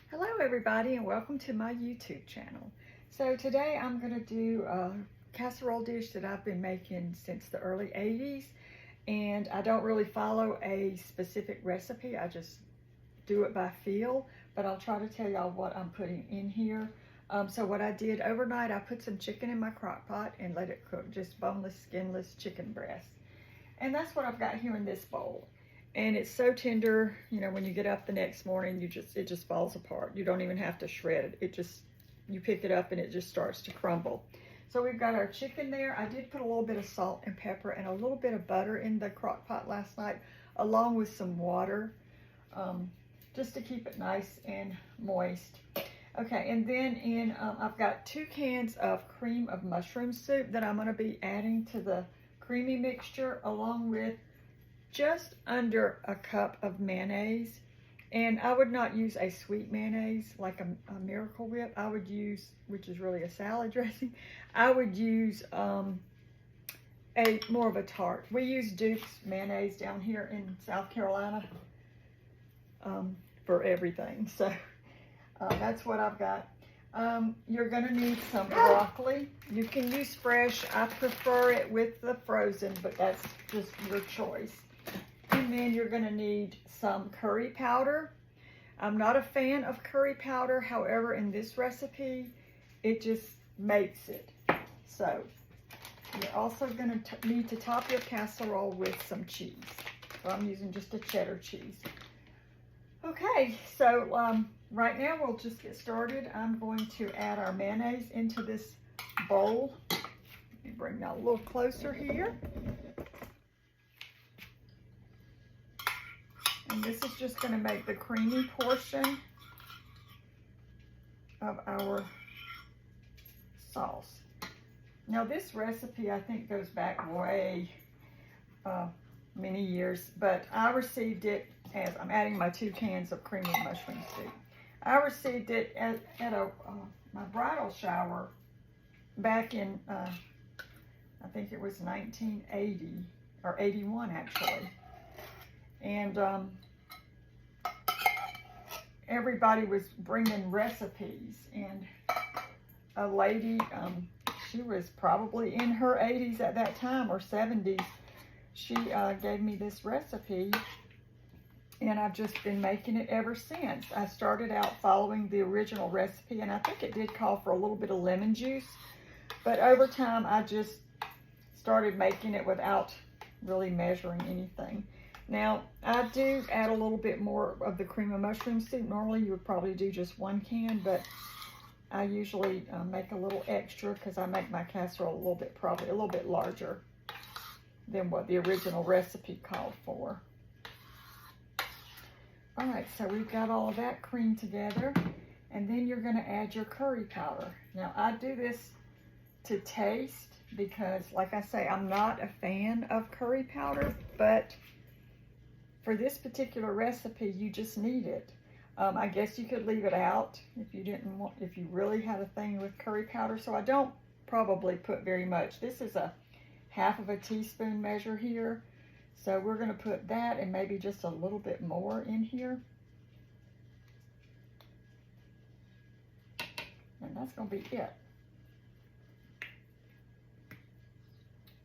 Hello everybody and welcome to my YouTube channel. So today I'm going to do a casserole dish that I've been making since the early 80s, and I don't really follow a specific recipe. I just do it by feel, but I'll try to tell y'all what I'm putting in here. So what I did overnight, I put some chicken in my crock pot and let it cook, just boneless, skinless chicken breast. And that's what I've got here in this bowl. And it's so tender, you know, when you get up the next morning, it just falls apart. You don't even have to shred it. You pick it up and it just starts to crumble. So we've got our chicken there. I did put a little bit of salt and pepper and a little bit of butter in the crock pot last night, along with some water, just to keep it nice and moist. Okay, and then I've got 2 cans of cream of mushroom soup that I'm going to be adding to the creamy mixture, along with just under a cup of mayonnaise. And I would not use a sweet mayonnaise like a Miracle Whip. I would use, which is really a salad dressing, I would use more of a tart. We use Duke's mayonnaise down here in South Carolina for everything. So that's what I've got. You're going to need some broccoli. You can use fresh. I prefer it with the frozen, but that's just your choice. And then you're going to need some curry powder. I'm not a fan of curry powder. However, in this recipe, it just makes it. So you're also going to need to top your casserole with some cheese. So I'm using just a cheddar cheese. Okay, so right now we'll just get started. I'm going to add our mayonnaise into this bowl. Let me bring that a little closer here. And this is just going to make the creamy portion of our sauce. Now this recipe I think goes back way many years, but I received it as I'm adding my 2 cans of creamy mushroom soup. I received it at my bridal shower back in, I think it was 1980 or 81 actually. And everybody was bringing recipes, and a lady, she was probably in her 80s at that time or 70s, she gave me this recipe, and I've just been making it ever since. I started out following the original recipe, and I think it did call for a little bit of lemon juice, but over time I just started making it without really measuring anything. Now, I do add a little bit more of the cream of mushroom soup. Normally, you would probably do just 1 can, but I usually make a little extra because I make my casserole probably a little bit larger than what the original recipe called for. All right, so we've got all of that creamed together, and then you're going to add your curry powder. Now, I do this to taste because, like I say, I'm not a fan of curry powder, but for this particular recipe, you just need it. I guess you could leave it out if you really had a thing with curry powder. So I don't probably put very much. This is a 1/2 teaspoon measure here. So we're going to put that and maybe just a little bit more in here. And that's going to be it.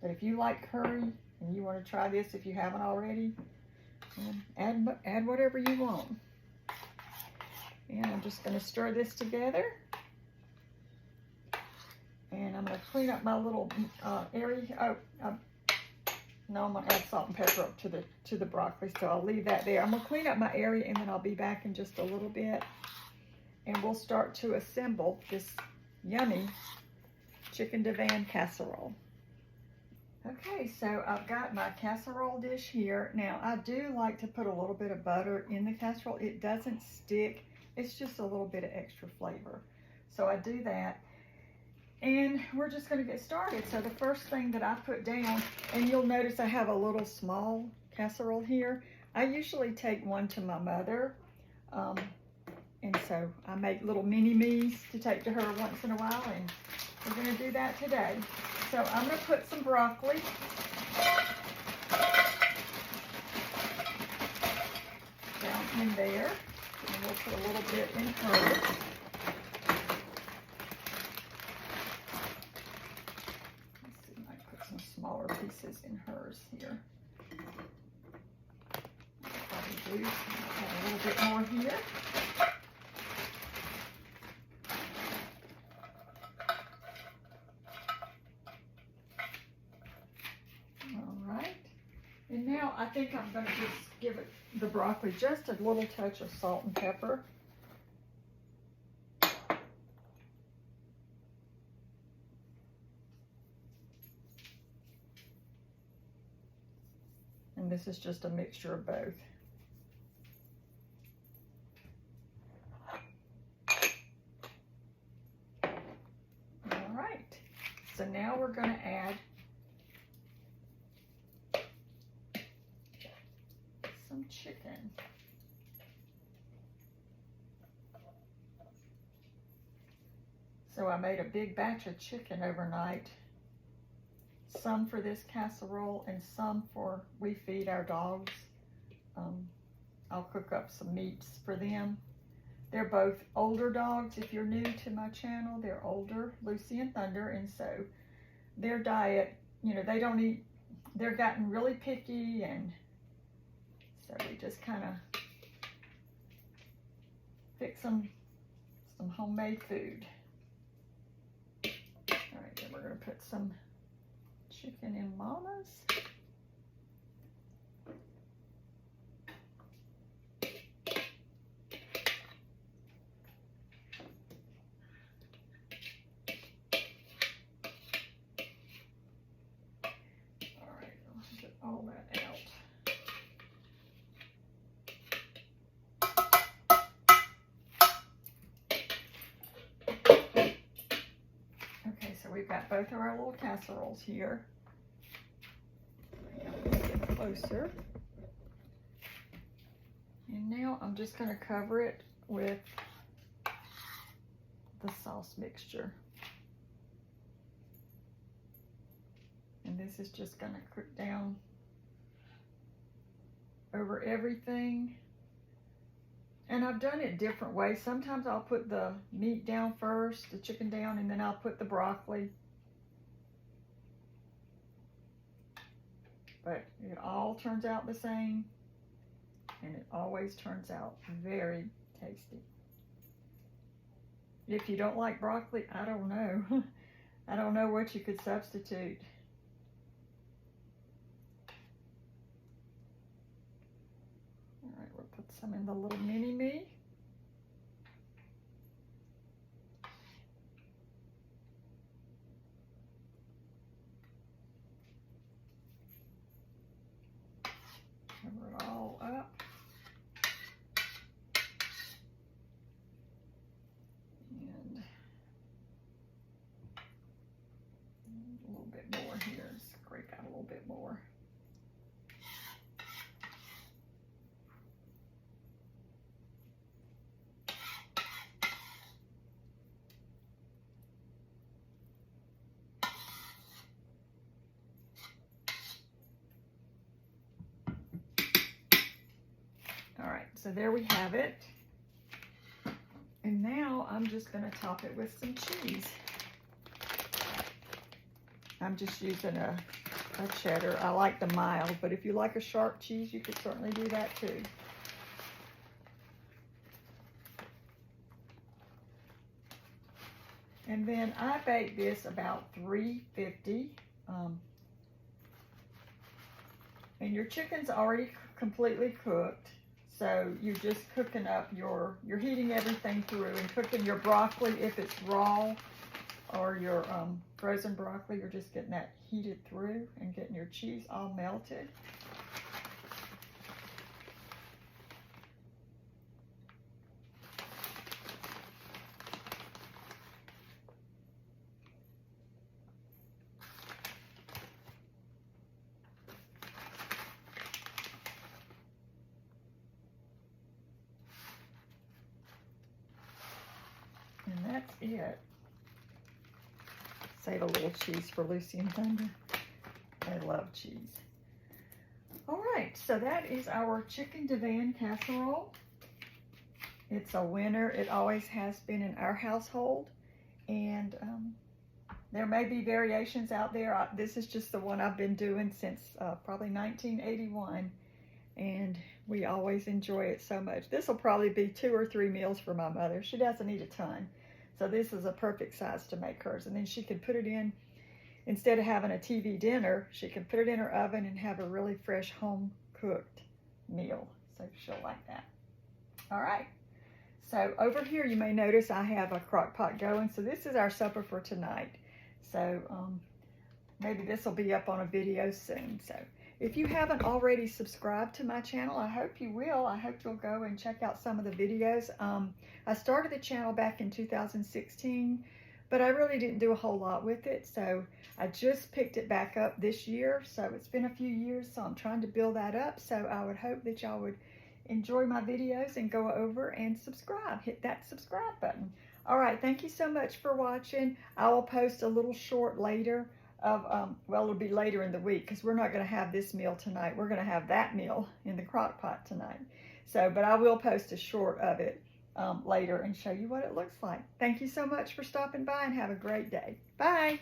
But if you like curry and you want to try this if you haven't already, add whatever you want. And I'm just going to stir this together. And I'm going to clean up my little area. No, I'm going to add salt and pepper up to the broccoli, so I'll leave that there. I'm going to clean up my area, and then I'll be back in just a little bit. And we'll start to assemble this yummy chicken Divan casserole. Okay, so I've got my casserole dish here. Now, I do like to put a little bit of butter in the casserole. It doesn't stick. It's just a little bit of extra flavor. So I do that. And we're just going to get started. So the first thing that I put down, and you'll notice I have a little small casserole here. I usually take one to my mother. And so I make little mini-me's to take to her once in a while. And we're going to do that today. So I'm going to put some broccoli down in there. And we'll put a little bit in hers. Let's see, I might put some smaller pieces in hers here. Probably do add a little bit more here. And now I think I'm going to just give it, the broccoli, just a little touch of salt and pepper. And this is just a mixture of both. All right, so now we're going to add some chicken. So I made a big batch of chicken overnight, some for this casserole and some for we feed our dogs. I'll cook up some meats for them. They're both older dogs. If you're new to my channel, they're older, Lucy and Thunder, and so their diet, you know, they don't eat, they're gotten really picky, and so we just kind of fix them some homemade food. All right, then we're going to put some chicken in Mama's. All right, I'll get all that out. We've got both of our little casseroles here. Get closer. And now I'm just going to cover it with the sauce mixture. And this is just going to cook down over everything. And I've done it different ways. Sometimes I'll put the meat down first, the chicken down, and then I'll put the broccoli. But it all turns out the same, and it always turns out very tasty. If you don't like broccoli, I don't know. I don't know what you could substitute. All right, we'll put some in the little mini-me. Cover it all up. And a little bit more here. Scrape out a little bit more. All right, so there we have it. And now I'm just going to top it with some cheese. I'm just using a cheddar. I like the mild, but if you like a sharp cheese, you could certainly do that too. And then I bake this about 350. And your chicken's already completely cooked. So you're just cooking up you're heating everything through and cooking your broccoli if it's raw, or your frozen broccoli, you're just getting that heated through and getting your cheese all melted. And that's it. Save a little cheese for Lucy and Thunder. They love cheese. All right, so that is our chicken divan casserole. It's a winner. It always has been in our household. And there may be variations out there. This is just the one I've been doing since probably 1981. And we always enjoy it so much. This will probably be 2 or 3 meals for my mother. She doesn't eat a ton. So this is a perfect size to make hers. And then she can put it in, instead of having a TV dinner, she can put it in her oven and have a really fresh home-cooked meal. So she'll like that. All right. So over here you may notice I have a crock pot going. So this is our supper for tonight. So maybe this will be up on a video soon. So if you haven't already subscribed to my channel, I hope you will. I hope you'll go and check out some of the videos. I started the channel back in 2016, but I really didn't do a whole lot with it. So I just picked it back up this year. So it's been a few years, so I'm trying to build that up. So I would hope that y'all would enjoy my videos and go over and subscribe. Hit that subscribe button. All right, thank you so much for watching. I will post a little short later of, well, it'll be later in the week because we're not going to have this meal tonight. We're going to have that meal in the crock pot tonight. So, but I will post a short of it later and show you what it looks like. Thank you so much for stopping by and have a great day. Bye.